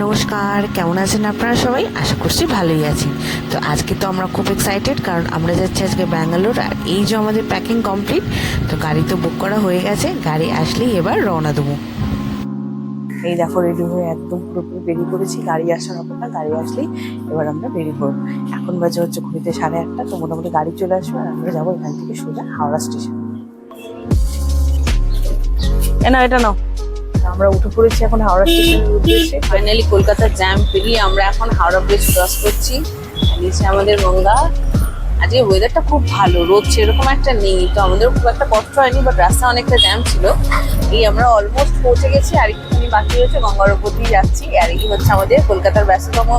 নমস্কার, কেমন আছেন আপনারা সবাই? আশা করছি ভালোই আছেন। তো আজকে তো আমরা খুব এক্সাইটেড, কারণ আমরা যাচ্ছি আজকে ব্যাঙ্গালোর। আর এই যে আমাদের প্যাকিং কমপ্লিট, তো গাড়ি তো বুক করা হয়ে গেছে, গাড়ি আসলেই এবার রওনা দেবো। এই দেখো, রেডি হয়ে একদম পুরোপুরি বেরিয়ে পড়েছি। গাড়ি আসার অপেক্ষা, গাড়ি আসলেই এবার আমরা বেরিয়ে পড়বো। এখন বাজে হচ্ছে ঘড়িতে 1:30, তো মোটামুটি গাড়ি চলে আসবে আর আমরা যাবো এখান থেকে সোজা হাওড়া স্টেশন। এটা নাও। আমরা উঠে পড়েছি এখন হাওড়া স্টেশনের উদ্দেশ্যে। ফাইনালি কলকাতার জ্যাম পেরিয়ে আমরা এখন হাওড়া ব্রিজ ক্রস করছি। নিচে আমাদের গঙ্গা। আজকে ওয়েদারটা খুব ভালো, রোদ সেরকম একটা নেই, তো আমাদের খুব একটা কষ্ট হয়নি, বাট রাস্তা অনেকটা জ্যাম ছিল। এই আমরা অলমোস্ট পৌঁছে গেছি, আর একটুখানি বাকি রয়েছে, গঙ্গার উপর দিয়ে যাচ্ছি। আর এই হচ্ছে আমাদের কলকাতার ব্যস্ততম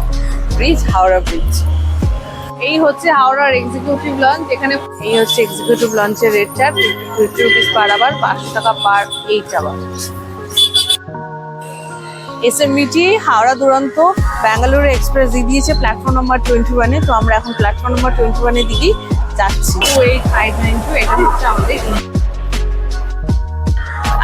ব্রিজ, হাওড়া ব্রিজ। এই হচ্ছে হাওড়ার এক্সিকিউটিভ লঞ্চ। এখানে এই হচ্ছে এক্সিকিউটিভ লঞ্চের rate charge 50 rupees per hour, 500 টাকা পার 8 আওয়ার। এসএমবিটি হাওড়া দুরন্ত ব্যাঙ্গালুরু এক্সপ্রেস দিয়ে দিয়েছে প্ল্যাটফর্ম নাম্বার 21-এ। তো আমরা এখন প্ল্যাটফর্ম নাম্বার 21-এর দিকেই যাচ্ছি। 28592, এটা হচ্ছে আমাদের।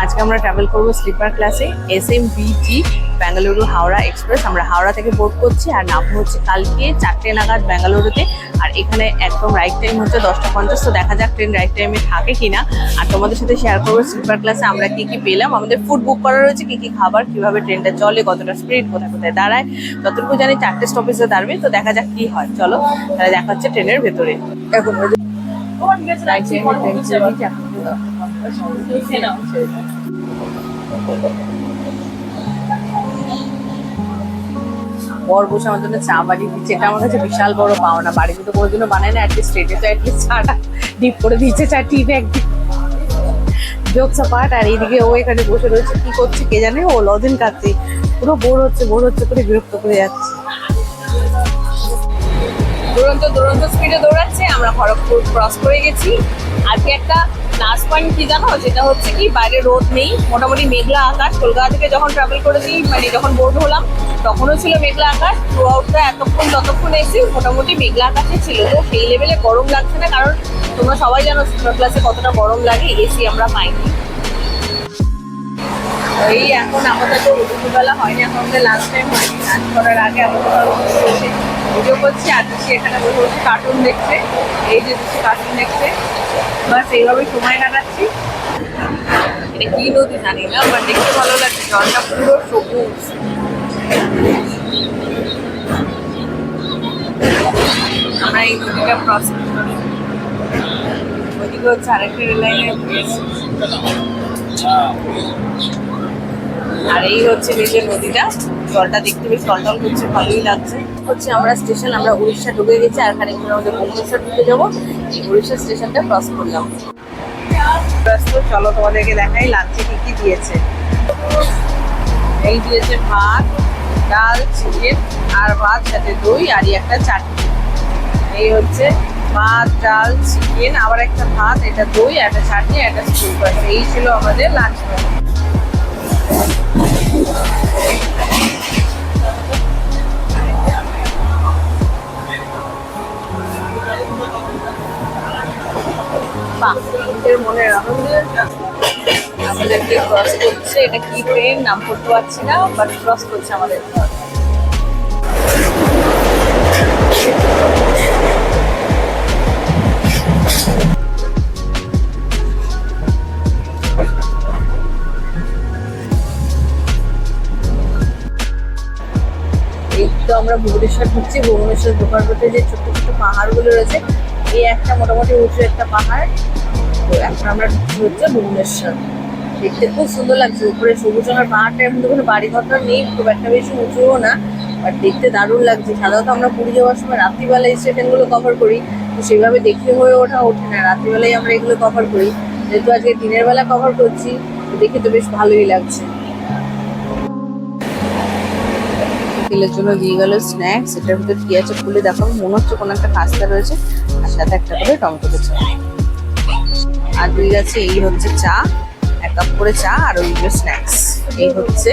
আজকে আমরা ট্রাভেল করবো স্লিপার ক্লাসে, এসএমবিটি ব্যাঙ্গালুরু হাওড়া এক্সপ্রেস। আমরা হাওড়া থেকে বোর্ড করছি আর নামবো হচ্ছে কালকে 4টে নাগাদ ব্যাঙ্গালুরুতে। আর এখানে একদম রাইট টাইম হচ্ছে 10:50। তো দেখা যাক ট্রেন রাইট টাইমে থাকে কিনা। আর তোমাদের সাথে শেয়ার করবো স্লিপার ক্লাসে আমরা কি কি পেলাম। আমাদের ফুড বুক করা রয়েছে, কি কি খাবার, কিভাবে ট্রেনটা চলে, কতটা স্পিড, কোথায় কোথায় দাঁড়ায়। যতটুকু জানি 4টে স্টপেজে দাঁড়াবে। তো দেখা যাক কি হয়, চলো তাহলে দেখা হচ্ছে ট্রেনের ভেতরে। এখন বর বসে আমার জন্য চা বানিয়ে দিচ্ছে, এটা আমার কাছে বিশাল বড় পাওনা। বাড়িতে তো কোনোদিনও বানায় না, অ্যাটলিস্ট স্টেটে তো অ্যাটলিস্ট চাটা ডিপ করে দিচ্ছে, চা টি ব্যাগ জোকসা পাট। আর এইদিকে ও এখানে বসে রয়েছে, কি করছে কে জানে, ও লজেন খাচ্ছে, পুরো বোর হচ্ছে করে বিরক্ত করে যাচ্ছে। দুরন্ত স্পিডে দৌড়াচ্ছে। আমরা খড়গপুর ক্রস করে গেছি। আজকে একটা প্লাস পয়েন্ট কি জানো, যেটা হচ্ছে কি বাইরে রোদ নেই, মোটামুটি মেঘলা আকাশ। কলকাতা থেকে যখন ট্রাভেল করেছি, মানে যখন বোর্ড হলাম তখনও ছিল মেঘলা আকাশ। থ্রু আউটটা যতক্ষণ এসেছি মোটামুটি মেঘলা আকাশে ছিল। তো সেই লেভেলে গরম লাগছে না, কারণ তোমরা সবাই জানো স্লিপার ক্লাসে কতটা গরম লাগে, এসি আমরা পাইনি। এই এখন আপাতত দুপুরবেলা হয়নি, এখন আমাদের লাঞ্চ টাইম হয়নি। লাঞ্চ করার আগে আপাতত বসে ভিডিও করছি। আর সে এখানে বসে বসে কার্টুন দেখছে, এই যে কার্টুন দেখছে, বাস এইভাবেই সময় কাটাচ্ছি। এটা কি নদী জানি না, বাট দেখতে ভালো লাগছে, জলটা পুরো সবুজ। আমরা এই নদীটা ক্রস করি, ওইদিকে হচ্ছে আরেকটা রেল লাইনের ব্রিজ। আর এই হচ্ছে নিজের নদীটা, জলটা দেখতে বেশ টলটল করছে, ভালোই লাগছে। হচ্ছে আমরা স্টেশন, আমরা উড়িষ্যা ঢুকে গেছি। আর খানিক করে আমাদের ভুবনেশ্বর ঢুকে যাবো। উড়িষ্যা স্টেশনটা ক্রস করলাম। চলো তোমাদেরকে দেখাই লাঞ্চে কি কি দিয়েছে। এই দিয়েছে ভাত, ডাল, চিকেন আর ভাত, সাথে দই আর একটা চাটনি। এই হচ্ছে ভাত, ডাল, চিকেন, আবার একটা ভাত, এটা দই, একটা চাটনি, একটা স্যুপ। এই ছিল আমাদের লাঞ্চ মেনু। মনে আমাদেরকে ক্রস করছে, এটা কি ট্রেন নাম করতে পারছি না, বাট ক্রস করছে আমাদের। এই তো আমরা ভুবনেশ্বর ঢুকছি। ভুবনেশ্বর ঢোকার পথে যে ছোট্ট ছোট্ট পাহাড়গুলো রয়েছে, এই একটা মোটামুটি উঁচু একটা পাহাড়। তো এখন আমরা ঢুকছি হচ্ছে ভুবনেশ্বর। দেখতে খুব সুন্দর লাগছে, উপরে সবুজ রঙের পাহাড়টা। এখন তো কোনো বাড়ি ঘর নেই, খুব একটা বেশি উঁচুও না, বাট দেখতে দারুণ লাগছে। সাধারণত আমরা পুরী যাওয়ার সময় রাত্রিবেলা এই স্টেশনগুলো কভার করি, তো সেভাবে দেখে হয়ে ওঠে না। রাত্রিবেলায় আমরা এগুলো কভার করি, যেহেতু আজকে দিনের বেলা কভার করছি, তো দেখে তো বেশ ভালোই লাগছে। বিকেলের জন্য দিয়ে গেল স্ন্যাক্স। এটার ভিতরে কি আছে খুলে দেখাবো। মনে হচ্ছে কোনো একটা খাস্তা রয়েছে, আর সাথে একটা করে টমেটো কেচা। আর দুই গেছে এই হচ্ছে চা, 1 কাপ করে চা, আর ওইগুলো স্ন্যাক্স। এই হচ্ছে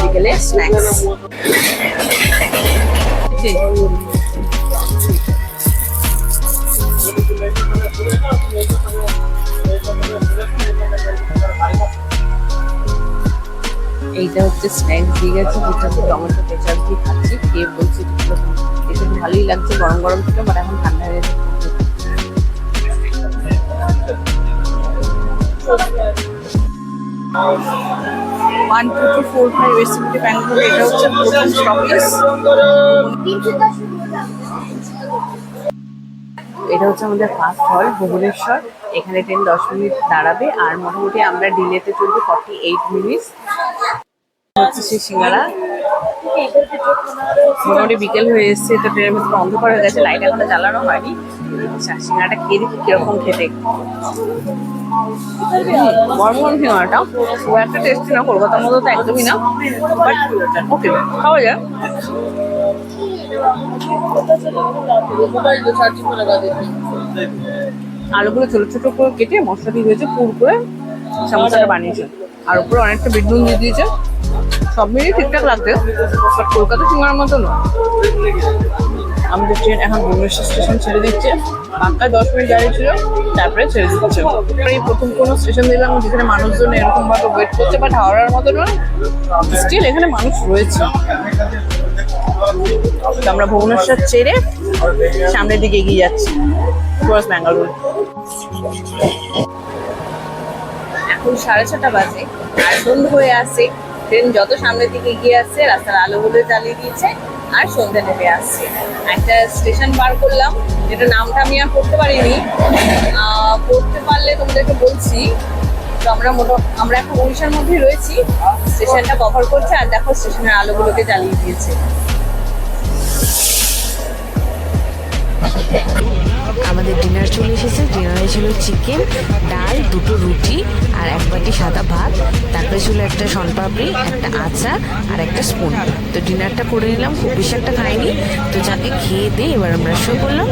বিকেলে স্ন্যাক্স। এইটা হচ্ছে স্ন্যাক্স দিয়ে গেছে, যেটা আমি টমেটো কেচাপ দিয়ে খাচ্ছি। খেয়ে বলছি এটা তো ভালোই লাগছে, গরম গরম ছিল, বাট এখন ঠান্ডা হয়ে গেছে। 1 2 3 4 5 রেসিপি ব্যাঙ্গালোর, এটা হচ্ছে প্রথম স্টপেজ। এটা হচ্ছে আমাদের ফার্স্ট হল ভুবনেশ্বর। এখানে ট্রেন 10 মিনিট দাঁড়াবে, আর মোটামুটি আমরা ডিলেতে চলবে 48 মিনিট। হচ্ছে সেই সিঙ্গারা, মোটামুটি বিকেল হয়ে এসছে, তো ট্রেনের ভেতরে অন্ধকার হয়ে গেছে, লাইট এখনো জ্বালানো হয়নি। আচ্ছা, সিঙ্গারাটা খেয়ে দেখি কিরকম খেতে। গরম গরম সিঙ্গারাটা খুব একটা টেস্টি না, কলকাতার মতো তো একদমই না, বাট ওকে, খাওয়া যায়। আলুগুলো ছোট ছোট করে কেটে মশলা দিয়ে দিয়েছে, পুর করে সমোসাটা বানিয়েছে, আর উপরে অনেকটা বিট নুন দিয়ে দিয়েছে। সব মিলিয়ে ঠিকঠাক লাগছে, বাট কলকাতা সিঙ্গারার মতো না। আমাদের ট্রেন এখন ভুবনেশ্বর স্টেশন ছেড়ে দিচ্ছে, বাক্কা 10 মিনিট দাঁড়িয়ে ছিল, তারপরে ছেড়ে দিচ্ছে। এই প্রথম কোনো স্টেশন দিলাম যেখানে মানুষজন এরকম ভাবে ওয়েট করছে, বাট হাওড়ার মতো নয়, স্টিল এখানে মানুষ রয়েছে। তো আমরা ভুবনেশ্বর ছেড়ে সামনের দিকে এগিয়ে যাচ্ছি টুয়ার্ডস ব্যাঙ্গালোর। এখন 6:30 বাজে, আর সন্ধ্যে হয়ে আসছে। ট্রেন যত সামনের দিকে এগিয়ে আসছে, রাস্তার আলোগুলো জ্বালিয়ে দিয়েছে, আর সন্ধ্যে নেমে আসছে। একটা স্টেশন পার করলাম, যেটা নামটা আমি আর পড়তে পারিনি, পড়তে পারলে তোমাদেরকে বলছি। তো আমরা এখন উড়িষ্যার মধ্যেই রয়েছি, স্টেশনটা কভার করছে, আর দেখো স্টেশনের আলোগুলোকে জ্বালিয়ে দিয়েছে। আমাদের ডিনার চলে এসেছে। ডিনারে ছিল চিকেন, ডাল, 2টো রুটি আর 1 বাটি সাদা ভাত, তারপরে ছিল একটা শনপাপড়ি, একটা আচার আর একটা স্পুন। তো ডিনারটা করে নিলাম, খুব বেশি একটা খাইনি। তো যাকে খেয়ে দিয়ে এবার আমরা শুয়ে পড়লাম।